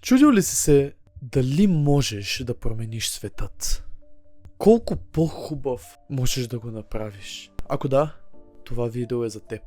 Чудил ли си се дали можеш да промениш светът? Колко по-хубав можеш да го направиш? Ако да, това видео е за теб.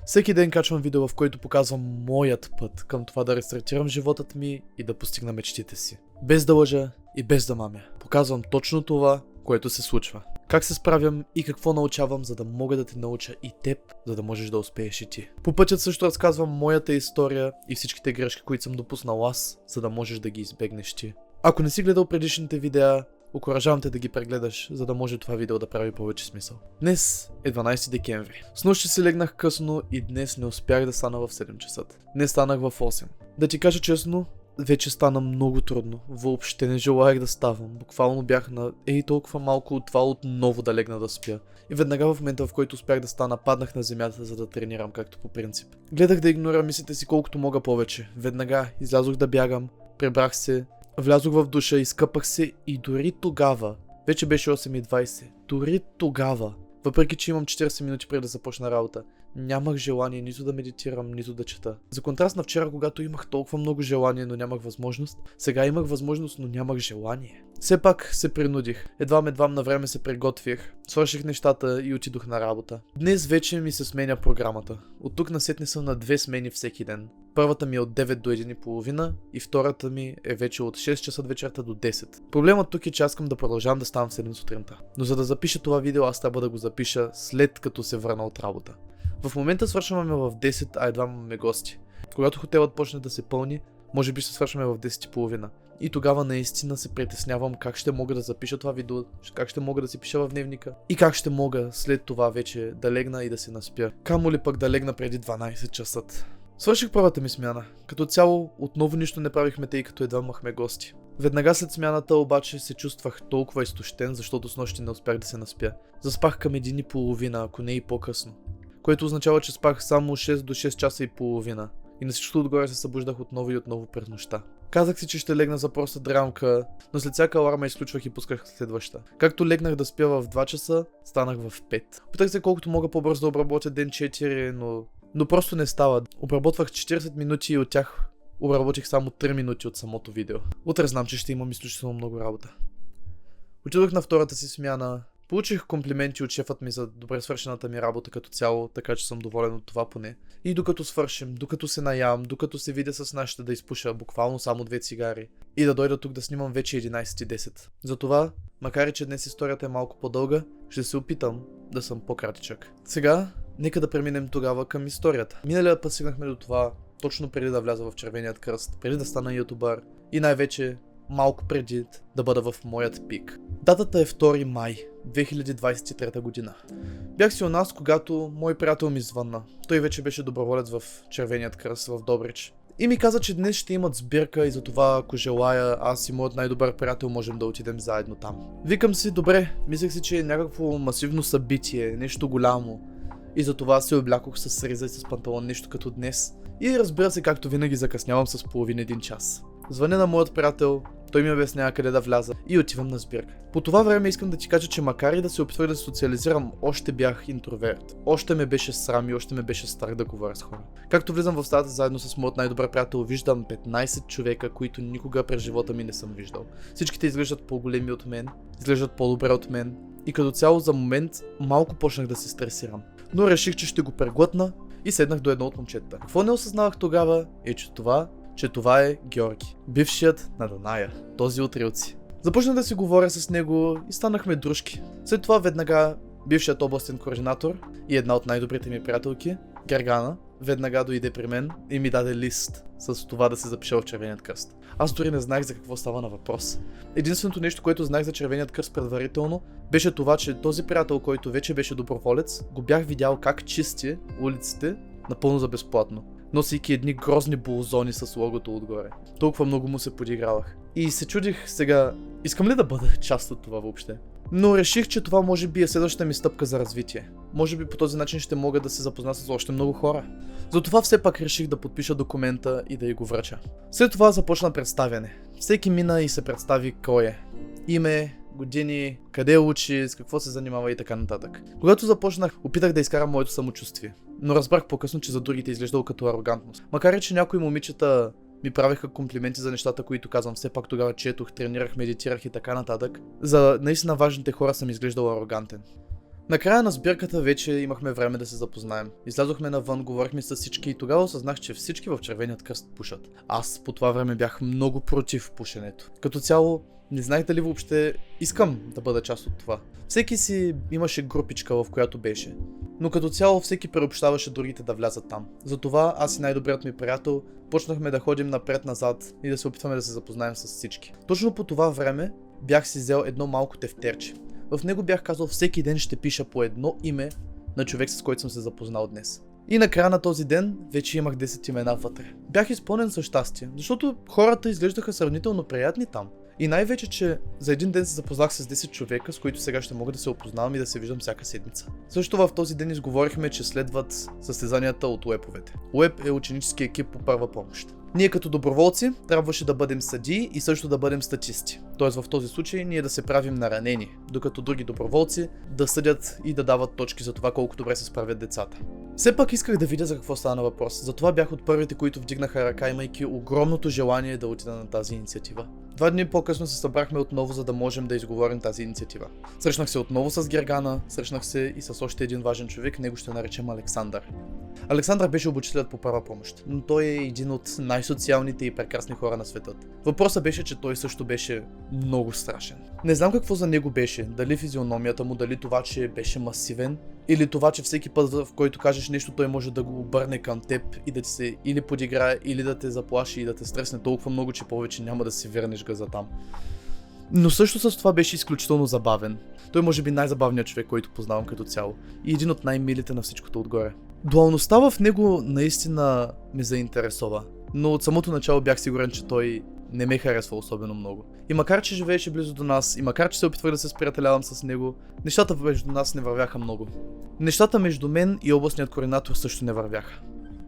Всеки ден качвам видео, в което показвам моят път към това да рестартирам животът ми и да постигна мечтите си. Без да лъжа и без да мамя. Показвам точно това, което се случва. Как се справям и какво научавам, за да мога да те науча и теб, за да можеш да успееш и ти. По пътят също разказвам моята история и всичките грешки, които съм допуснал аз, за да можеш да ги избегнеш ти. Ако не си гледал предишните видеа, окуражавам те да ги прегледаш, за да може това видео да прави повече смисъл. Днес е 12 декември. Снощи си легнах късно и днес не успях да стана в 7 часа. Днес станах в 8. Да ти кажа честно, вече стана много трудно. Въобще не желаях да ставам. Буквално бях на толкова малко от това отново да легна да спя. И веднага в момента, в който успях да стана, паднах на земята, за да тренирам, както по принцип. Гледах да игнорирам мислите си колкото мога повече. Веднага излязох да бягам, прибрах се, влязох в душа, изкъпах се и дори тогава, вече беше 8:20, дори тогава, въпреки че имам 40 минути преди да започна работа, нямах желание нито да медитирам, нито да чета. За контраст на вчера, когато имах толкова много желание, но нямах възможност, сега имах възможност, но нямах желание. Все пак се принудих. Едвам на време се приготвих, свърших нещата и отидох на работа. Днес вече ми се сменя програмата. От тук насетне съм на 2 смени всеки ден. Първата ми е от 9 до 1:30 и втората ми е вече от 6 часа вечерта до 10. Проблемът тук е, че аз искам да продължавам да ставам в 7 сутринта. Но за да запиша това видео, аз трябва да го запиша след като се върна от работа. В момента свършваме в 10, а едва имаме гости. Когато хотелът почне да се пълни, може би ще свършваме в 10:30. И тогава наистина се притеснявам как ще мога да запиша това видео, как ще мога да си пиша в дневника и как ще мога след това вече да легна и да се наспя. Камо ли пък да легна преди 12 часа. Свърших първата ми смяна. Като цяло отново нищо не правихме, тъй като едва имахме гости. Веднага след смяната обаче се чувствах толкова изтощен, защото снощи не успях да се наспя. Заспах към 1:30, ако не и по-късно. Което означава, че спах само 6 до 6 часа и половина. И на всичкото отгоре се събуждах отново и отново през нощта. Казах си, че ще легна за проста дрямка, но след всяка аларма изключвах и пусках следваща. Както легнах да спя в 2 часа, станах в 5. Питах се колкото мога по-бързо да обработя ден 4, но просто не става. Обработвах 40 минути и от тях обработих само 3 минути от самото видео. Утре знам, че ще имам изключително много работа. Отидох на втората си смяна. Получих комплименти от шефът ми за добре свършената ми работа като цяло, така че съм доволен от това поне. И докато свършим, докато се наям, докато се видя с нашите да изпуша буквално само 2 цигари и да дойда тук да снимам вече 11:10. Затова, макар и че днес историята е малко по-дълга, ще се опитам да съм по-кратичък. Сега, нека да преминем тогава към историята. Миналия път стигнахме до това, точно преди да вляза в Червеният кръст, преди да стана ютубър и най-вече малко преди да бъда в моят пик. Датата е 2 май 2023 година. Бях си у нас, когато мой приятел ми звънна. Той вече беше доброволец в Червеният кръст в Добрич. И ми каза, че днес ще имат сбирка и затова, ако желая, аз и моят най-добър приятел можем да отидем заедно там. Викам си, добре, мислех си, че е някакво масивно събитие, нещо голямо. И затова се облякох с риза и с панталон, нещо като днес. И разбира се, както винаги закъснявам с половин 1 час. Звъня на моят приятел, той ми обяснява къде да вляза и отивам на сбирка. По това време искам да ти кажа, че макар и да се опитвах да се социализирам, още бях интроверт. Още ме беше срам и още ме беше страх да говоря с хора. Както влизам в стаята заедно с моят най-добър приятел, виждам 15 човека, които никога през живота ми не съм виждал. Всичките изглеждат по-големи от мен, изглеждат по-добре от мен и като цяло за момент малко почнах да се стресирам. Но реших, че ще го преглътна и седнах до едно от момчетата. Какво не осъзнавах тогава е, че това е Георги, бившият на Даная, този от Рилци. Започнах да си говоря с него и станахме дружки. След това веднага бившият областен координатор и една от най-добрите ми приятелки, Гергана, веднага дойде при мен и ми даде лист с това да се запиша в Червеният кръст. Аз дори не знаех за какво става на въпрос. Единственото нещо, което знаех за Червеният кръст предварително, беше това, че този приятел, който вече беше доброволец, го бях видял как чисти улиците напълно за безплатно, носейки едни грозни булзони с логото отгоре. Толкова много му се подигравах. И се чудих сега, искам ли да бъда част от това въобще? Но реших, че това може би е следващата ми стъпка за развитие. Може би по този начин ще мога да се запозна с още много хора. Затова все пак реших да подпиша документа и да й го връча. След това започна представяне. Всеки мина и се представи кой е. Име, години, къде учи, с какво се занимава и така нататък. Когато започнах, опитах да изкарам моето самочувствие. Но разбрах по-късно, че за другите изглеждал като арогантност. Макар и че някои момичета ми правеха комплименти за нещата, които казвам. Все пак тогава четох, тренирах, медитирах и така нататък. За наистина важните хора съм изглеждал арогантен. Накрая на сбирката вече имахме време да се запознаем. Излязохме навън, говорихме с всички и тогава осъзнах, че всички в Червеният кръст пушат. Аз по това време бях много против пушенето. Като цяло, не знаех дали въобще искам да бъда част от това. Всеки си имаше групичка, в която беше. Но като цяло всеки преобщаваше другите да влязат там. Затова аз и най-добрият ми приятел почнахме да ходим напред-назад и да се опитваме да се запознаем с всички. Точно по това време бях си взел едно малко тефтерче. В него бях казал всеки ден ще пиша по едно име на човек, с който съм се запознал днес. И накрая на този ден вече имах 10 имена вътре. Бях изпълнен със щастие, защото хората изглеждаха сравнително приятни там. И най-вече, че за един ден се запознах с 10 човека, с които сега ще мога да се опознавам и да се виждам всяка седмица. Също в този ден изговорихме, че следват състезанията от уеповете. Уеп е ученически екип по първа помощ. Ние като доброволци трябваше да бъдем съдии и също да бъдем статисти. Тоест в този случай ние да се правим на ранени, докато други доброволци да съдят и да дават точки за това колко добре се справят децата. Все пак исках да видя за какво стана въпрос, затова бях от първите, които вдигнаха ръка, имайки огромното желание да отида на тази инициатива. 2 дни по-късно се събрахме отново, за да можем да изговорим тази инициатива. Срещнах се отново с Гергана, срещнах се и с още един важен човек, него ще наречем Александър. Александър беше обучителят по първа помощ, но той е един от най-социалните и прекрасни хора на света. Въпросът беше, че той също беше много страшен. Не знам какво за него беше, дали физиономията му, дали това, че беше масивен, или това, че всеки път, в който кажеш нещо, той може да го обърне към теб и да ти се или подиграе, или да те заплаши и да те стресне толкова много, че повече няма да си върнеш газа там. Но също с това беше изключително забавен. Той може би най-забавният човек, който познавам като цяло. И един от най-милите на всичкото отгоре. Дуалността в него наистина ме заинтересова. Но от самото начало бях сигурен, че той не ме харесва особено много. И макар че живееше близо до нас, и макар че се опитвах да се сприятелявам с него, нещата между нас не вървяха много. Нещата между мен и областният координатор също не вървяха.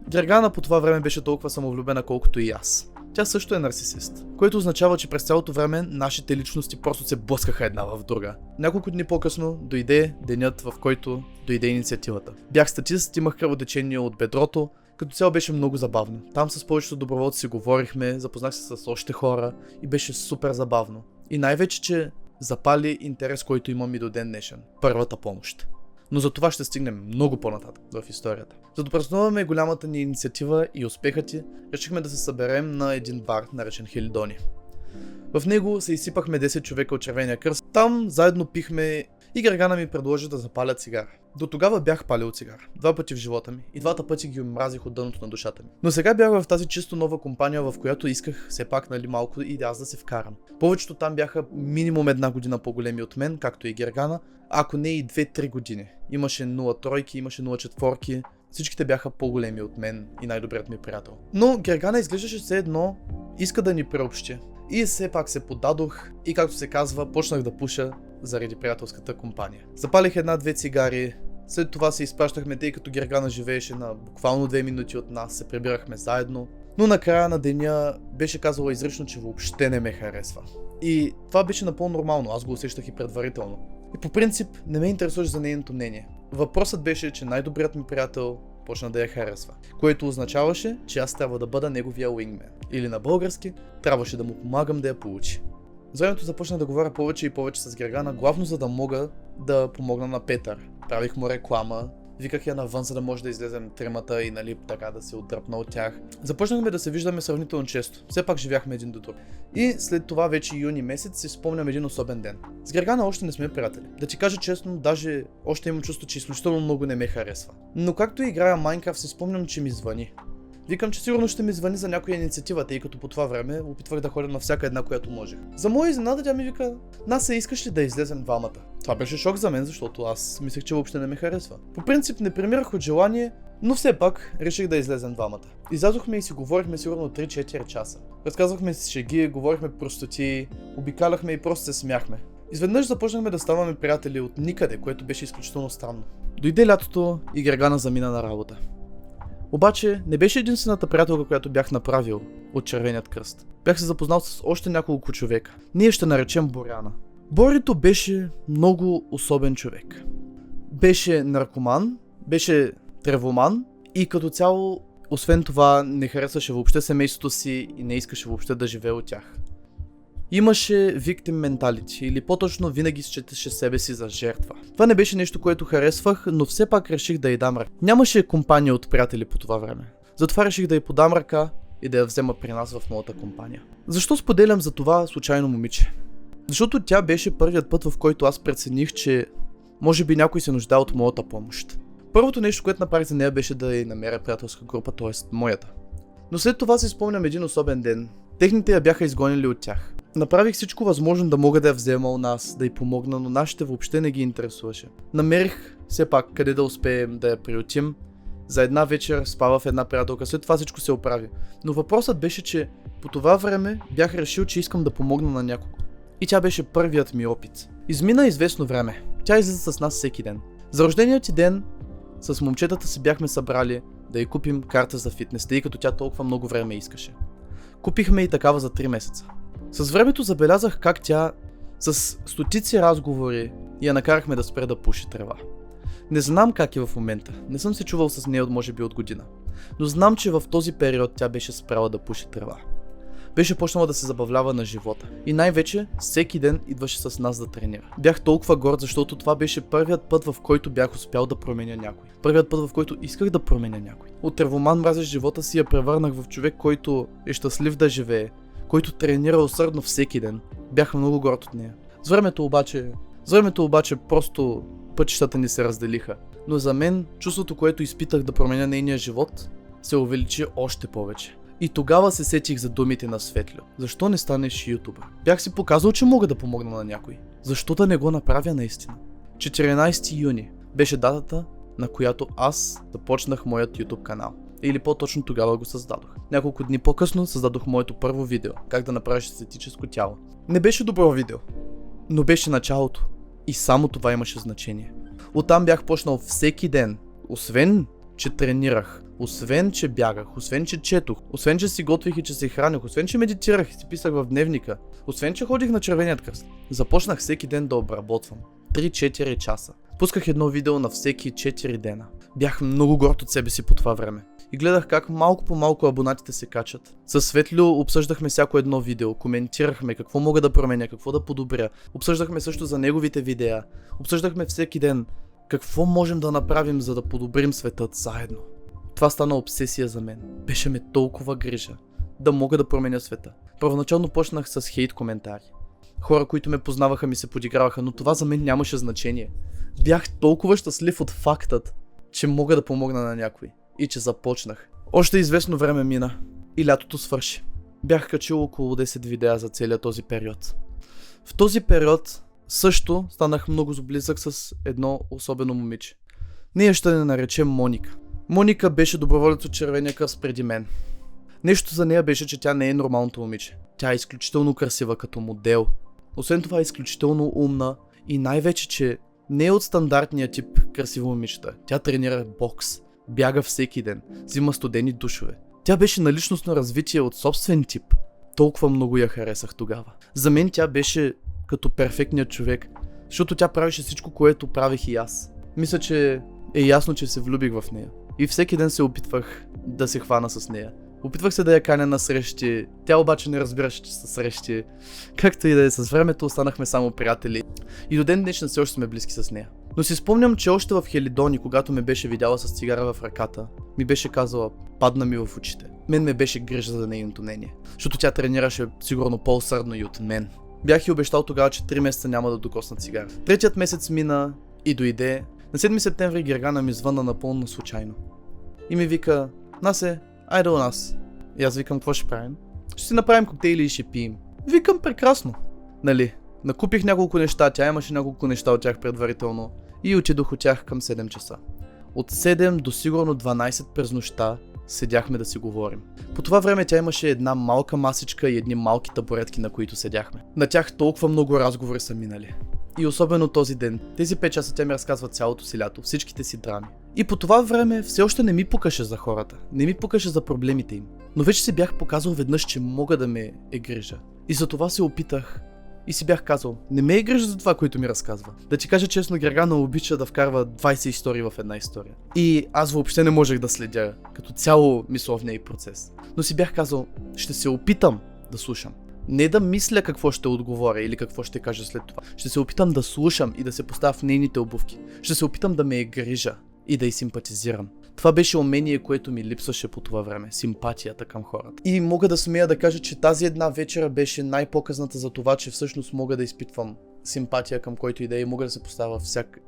Гергана по това време беше толкова самовлюбена, колкото и аз. Тя също е нарцисист, което означава, че през цялото време нашите личности просто се блъскаха една в друга. Няколко дни по-късно дойде денят, в който дойде инициативата. Бях статист, имах кръвотечение от бедрото, като цяло беше много забавно. Там с повечето доброволци си говорихме, запознах се с още хора и беше супер забавно. И най-вече, че запали интерес, който имам и до ден днешен. Първата помощ. Но за това ще стигнем много по-нататък в историята. За да празнуваме голямата ни инициатива и успехът ти, решихме да се съберем на един бар, наречен Хелидони. В него се изсипахме 10 човека от Червения кръст. Там заедно пихме и Гергана ми предложи да запаля цигара. До тогава бях палил цигара 2 пъти в живота ми и 2 пъти ги омразих от дъното на душата ми. Но сега бях в тази чисто нова компания, в която исках все пак малко и аз да се вкарам. Повечето там бяха минимум 1 година по-големи от мен, както и Гергана, ако не и 2-3 години. Имаше 0 тройки, имаше 0 четворки. Всичките бяха по-големи от мен и най-добрият ми приятел. Но Гергана изглеждаше все едно иска да ни преобщи. И все пак се поддадох и, както се казва, почнах да пуша заради приятелската компания. Запалих 1-2 цигари, след това се изпращахме, тъй като Гергана живееше на буквално 2 минути от нас, се прибирахме заедно. Но накрая на деня беше казала изрично, че въобще не ме харесва. И това беше напълно нормално, аз го усещах и предварително. И по принцип не ме интересуваше за нейното мнение. Въпросът беше, че най-добрият ми приятел почна да я харесва, което означаваше, че аз трябва да бъда неговия уингмен. Или на български, трябваше да му помагам да я получи. За времето започнах да говоря повече и повече с Гергана, главно за да мога да помогна на Петър. Правих му реклама, виках я навън, за да може да излезем тримата и така да се отдръпна от тях. Започнахме да се виждаме сравнително често, все пак живяхме един до друг. И след това вече юни месец си спомням един особен ден. С Гергана още не сме приятели. Да ти кажа честно, даже още имам чувство, че изключително много не ме харесва. Но както играя Майнкрафт, си спомням, че ми звъни. Викам, че сигурно ще ми звъни за някоя инициатива, тъй като по това време опитвах да ходя на всяка една, която можех. За моя изненада тя ми вика: Насе, искаш ли да излезем двамата? Това беше шок за мен, защото аз мислех, че въобще не ме харесва. По принцип не премирах от желание, но все пак реших да излезем двамата. Излязохме и си говорихме сигурно 3-4 часа. Разказвахме си шеги, говорихме простоти, обикаляхме и просто се смяхме. Изведнъж започнахме да ставаме приятели от никъде, което беше изключително странно. Дойде лятото и Гергана замина на работа. Обаче не беше единствената приятелка, която бях направил от Червеният кръст. Бях се запознал с още няколко човека. Ние ще наречем Боряна. Борито беше много особен човек. Беше наркоман, беше тревоман и като цяло Освен това, не харесваше въобще семейството си и не искаше въобще да живее от тях. Имаше victim mentality, или по-точно винаги считаше себе си за жертва. Това не беше нещо, което харесвах, но все пак реших да й дам ръка. Нямаше компания от приятели по това време. Затова реших да й подам ръка и да я взема при нас в моята компания. Защо споделям за това случайно момиче? Защото тя беше първият път, в който аз прецених, че може би някой се нуждае от моята помощ. Първото нещо, което направих за нея, беше да й намеря приятелска група, т.е. моята. Но след това си спомням един особен ден. Техните я бяха изгонили от тях. Направих всичко възможно да мога да я взема у нас, да й помогна, но нашите въобще не ги интересуваше. Намерих все пак къде да успеем да я приютим. За една вечер спава в една приятелка, след това всичко се оправи. Но въпросът беше, че по това време бях решил, че искам да помогна на някого. И тя беше първият ми опит. Измина известно време. Тя излиза с нас всеки ден. За рожденият ти ден с момчетата си бяхме събрали да й купим карта за фитнес, тъй като тя толкова много време искаше. Купихме и такава за 3 месеца. С времето забелязах как тя с стотици разговори я накарахме да спре да пуши трева. Не знам как е в момента, не съм се чувал с нея може би от година, но знам, че в този период тя беше спряла да пуши трева. Беше почнала да се забавлява на живота и най-вече всеки ден идваше с нас да тренира. Бях толкова горд, защото това беше първият път, в който бях успял да променя някой. Първият път, в който исках да променя някой. От тревоман мразещ живота си я превърнах в човек, който е щастлив да живее, който тренира усърдно всеки ден. Бях много горд от нея. С времето обаче просто пътищата ни се разделиха. Но за мен чувството, което изпитах да променя нейния живот, се увеличи още повече. И тогава се сетих за думите на Светлю. Защо не станеш ютубър? Бях си показал, че мога да помогна на някой. Защо да не го направя наистина? 14 юни беше датата, на която аз започнах моят YouTube канал. Или по-точно тогава го създадох. Няколко дни по-късно създадох моето първо видео, как да направиш естетическо тяло. Не беше добро видео, но беше началото. И само това имаше значение. Оттам бях почнал всеки ден, освен че тренирах, освен че бягах, освен че четох, освен че си готвих и че се храних, освен че медитирах и си писах в дневника, освен че ходих на Червеният кръст. Започнах всеки ден да обработвам. 3-4 часа. Пусках едно видео на всеки 4 дена. Бях много горд от себе си по това време. И гледах как малко по малко абонатите се качат. Със Светлю обсъждахме всяко едно видео, коментирахме какво мога да променя, какво да подобря. Обсъждахме също за неговите видеа. Обсъждахме всеки ден какво можем да направим, за да подобрим светът заедно. Това стана обсесия за мен. Беше ме толкова грижа да мога да променя света. Първоначално почнах с хейт коментари. Хора, които ме познаваха, ми се подиграваха, но това за мен нямаше значение. Бях толкова щастлив от фактът, че мога да помогна на някой. И че започнах. Още известно време мина и лятото свърши. Бях качил около 10 видеа за целия този период. В този период също станах много близък с едно особено момиче. Ние ще не наречем Моника. Моника беше доброволец от Червения кръст преди мен. Нещо за нея беше, че тя не е нормалното момиче. Тя е изключително красива като модел. Освен това е изключително умна и най-вече, че не е от стандартния тип красиво момичета. Тя тренира бокс, бяга всеки ден, взима студени душове. Тя беше на личностно развитие от собствен тип. Толкова много я харесах тогава. За мен тя беше като перфектният човек, защото тя правеше всичко, което правих и аз. Мисля, че е ясно, че се влюбих в нея. И всеки ден се опитвах да се хвана с нея. Опитвах се да я каня на срещи, тя обаче не разбираше, че са срещи. Както и да е, с времето останахме само приятели. И до ден днешен все още сме близки с нея. Но си спомням, че още в Хелидони, когато ме беше видяла с цигара в ръката, ми беше казала, падна ми в очите. Мен ме беше грижа за нейното мнение, защото тя тренираше сигурно по-усърдно и от мен. Бях и обещал тогава, че 3 месеца няма да докосна цигара. Третият месец мина и дойде. На 7 септември Гергана ми звънна напълно случайно. И ми вика, Насе, айде у нас. И аз викам, какво ще правим? Ще си направим коктейли и ще пием. Викам, прекрасно. Нали? Накупих няколко неща, тя имаше няколко неща от тях предварително и отидох от тях към 7 часа. От 7 до сигурно 12 през нощта седяхме да си говорим. По това време тя имаше една малка масичка и едни малки табуретки, на които седяхме. На тях толкова много разговори са минали. И особено този ден, тези 5 часа тя ми разказва цялото си лято, всичките си драми. И по това време все още не ми пукаше за хората, не ми пукаше за проблемите им. Но вече си бях показал веднъж, че мога да ме е грижа. И за това се опитах И си бях казал, не ме е грижа за това, което ми разказва. Да ти кажа честно, Гергана обича да вкарва 20 истории в една история. И аз въобще не можех да следя като цяло мисловния и процес. Но си бях казал, ще се опитам да слушам. Не да мисля какво ще отговоря или какво ще кажа след това. Ще се опитам да слушам и да се поставя в нейните обувки. Ще се опитам да ме е грижа и да й симпатизирам. Това беше умение, което ми липсваше по това време. Симпатията към хората. И мога да смея да кажа, че тази една вечера беше най-показната за това, че всъщност мога да изпитвам симпатия към който и да е и мога да се поставя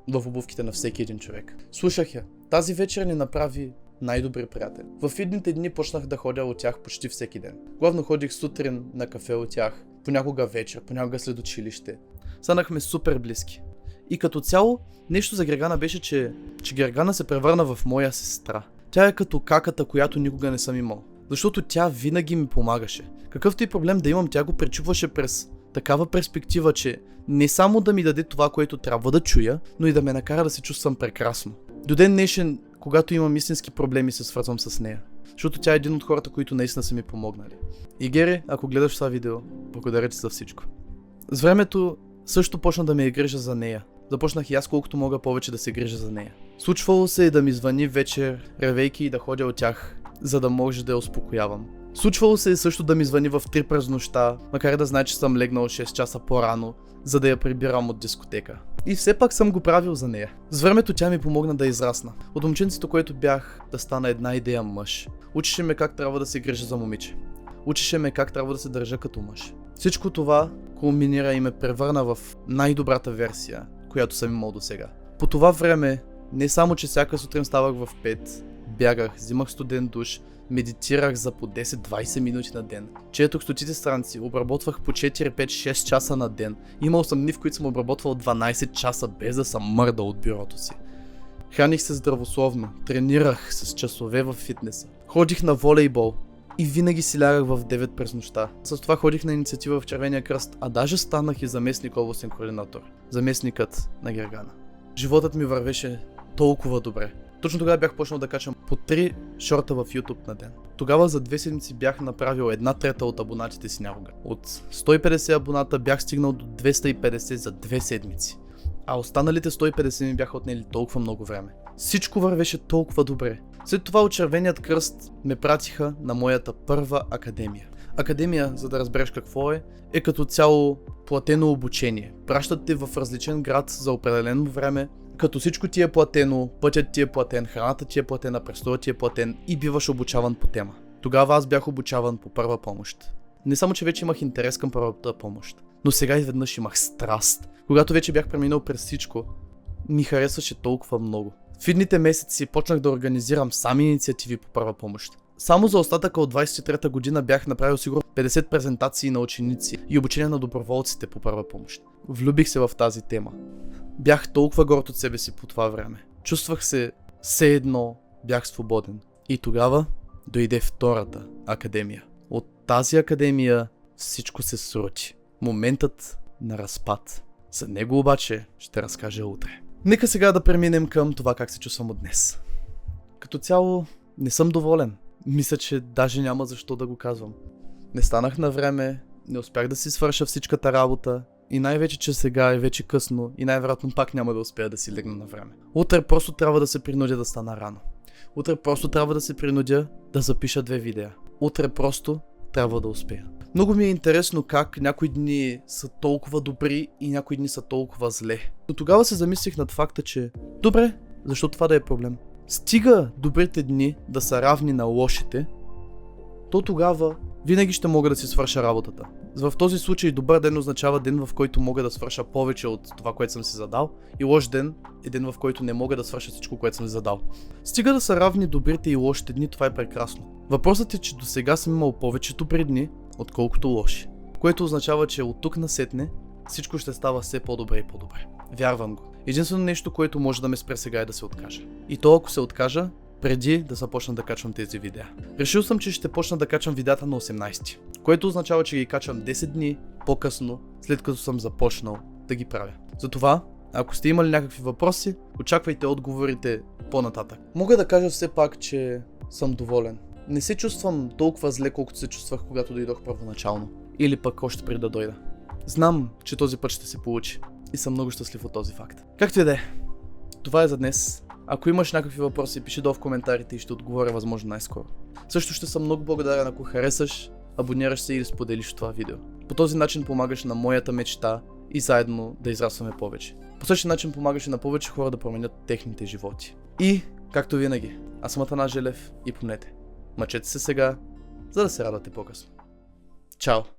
в обувките на всеки един човек. Слушах я. Тази вечер ни направи най-добри приятели. В идните дни почнах да ходя от тях почти всеки ден. Главно ходих сутрин на кафе от тях, понякога вечер, понякога след училище. Станахме супер близки. И като цяло, нещо за Гергана беше, че Гергана се превърна в моя сестра. Тя е като каката, която никога не съм имал. Защото тя винаги ми помагаше. Какъвто и проблем да имам, тя го пречупваше през такава перспектива, че не само да ми даде това, което трябва да чуя, но и да ме накара да се чувствам прекрасно. До ден днешен, когато имам истински проблеми, се свързвам с нея. Защото тя е един от хората, които наистина са ми помогнали. И Гери, ако гледаш това видео, благодаря ти за всичко. С времето също почна да ме грижа за нея. Започнах и аз колкото мога повече да се грижа за нея. Случвало се да ми звъни вечер, ревейки и да ходя от тях, за да може да я успокоявам. Случвало се също да ми звъни в 3 през нощта, макар да знае, че съм легнал 6 часа по-рано, за да я прибирам от дискотека. И все пак съм го правил за нея. С времето тя ми помогна да израсна. От момченцето, което бях, да стана една идея мъж. Учеше ме как трябва да се грижа за момиче. Учеше ме как трябва да се държа като мъж. Всичко това кулминира и ме превърна в най-добрата версия, която съм имал досега. По това време, не само че всяка сутрин ставах в 5, бягах, взимах студен душ, медитирах за по 10-20 минути на ден, четох стотици страници, обработвах по 4-5-6 часа на ден. Имал съм дни, в които съм обработвал 12 часа без да съм мърдал от бюрото си. Храних се здравословно, тренирах с часове в фитнеса, ходих на волейбол и винаги си лягах в 9 през нощта. С това ходих на инициатива в Червения кръст, а даже станах и заместник областен координатор. Заместникът на Гергана. Животът ми вървеше толкова добре. Точно тогава бях почнал да качвам по 3 шорта в YouTube на ден. Тогава за 2 седмици бях направил 1/3 от абонатите си някога. От 150 абоната бях стигнал до 250 за 2 седмици. А останалите 150 ми бяха отнели толкова много време. Всичко вървеше толкова добре. След това от Червеният кръст ме пратиха на моята първа академия. Академия, за да разбереш какво е като цяло платено обучение. Пращат те в различен град за определено време, като всичко ти е платено, пътят ти е платен, храната ти е платена, престоят ти е платен и биваш обучаван по тема. Тогава аз бях обучаван по първа помощ. Не само, че вече имах интерес към първата помощ, но сега изведнъж имах страст. Когато вече бях преминал през всичко, ми харесваше толкова много. В идните месеци почнах да организирам сам инициативи по първа помощ. Само за остатъка от 23-та година бях направил сигурно 50 презентации на ученици и обучение на доброволците по първа помощ. Влюбих се в тази тема. Бях толкова горд от себе си по това време. Чувствах се все едно бях свободен. И тогава дойде втората академия. От тази академия всичко се срути. Моментът на разпад. За него обаче ще разкажа утре. Нека сега да преминем към това как се чувствам от днес. Като цяло не съм доволен. Мисля, че даже няма защо да го казвам. Не станах на време, не успях да си свърша всичката работа и най-вече, че сега е вече късно и най-вероятно пак няма да успея да си легна на време. Утре просто трябва да се принудя да стана рано. Утре просто трябва да се принудя да запиша 2 видеа. Утре просто трябва да успея. Много ми е интересно как някои дни са толкова добри и някои дни са толкова зле. Но тогава се замислих над факта, че добре, защо това да е проблем? Стига добрите дни да са равни на лошите, то тогава винаги ще мога да си свърша работата. В този случай добър ден означава ден, в който мога да свърша повече от това, което съм си задал, и лош ден е ден, в който не мога да свърша всичко, което съм си задал. Стига да са равни добрите и лошите дни, това е прекрасно. Въпросът е, че до сега съм имал повече добри дни, отколкото лоши. Което означава, че от тук насетне всичко ще става все по-добре и по-добре. Вярвам го. Единствено нещо, което може да ме спре сега е да се откажа. И то ако се откажа, преди да започна да качвам тези видеа. Решил съм, че ще почна да качвам видеята на 18, което означава, че ги качвам 10 дни по-късно, след като съм започнал да ги правя. Затова, ако сте имали някакви въпроси, очаквайте отговорите по-нататък. Мога да кажа все пак, че съм доволен. Не се чувствам толкова зле, колкото се чувствах, когато дойдох първоначално. Или пък още преди да дойда. Знам, че този път ще се получи и съм много щастлив от този факт. Както и да е, това е за днес. Ако имаш някакви въпроси, пиши долу в коментарите и ще отговоря възможно най-скоро. Също ще съм много благодарен, ако харесаш, абонираш се или споделиш това видео. По този начин помагаш на моята мечта и заедно да израстваме повече. По същия начин помагаш и на повече хора да променят техните животи. И, както винаги, аз съм Атанас Желев и помнете, мъчете се сега, за да се радвате по-късно. Чао!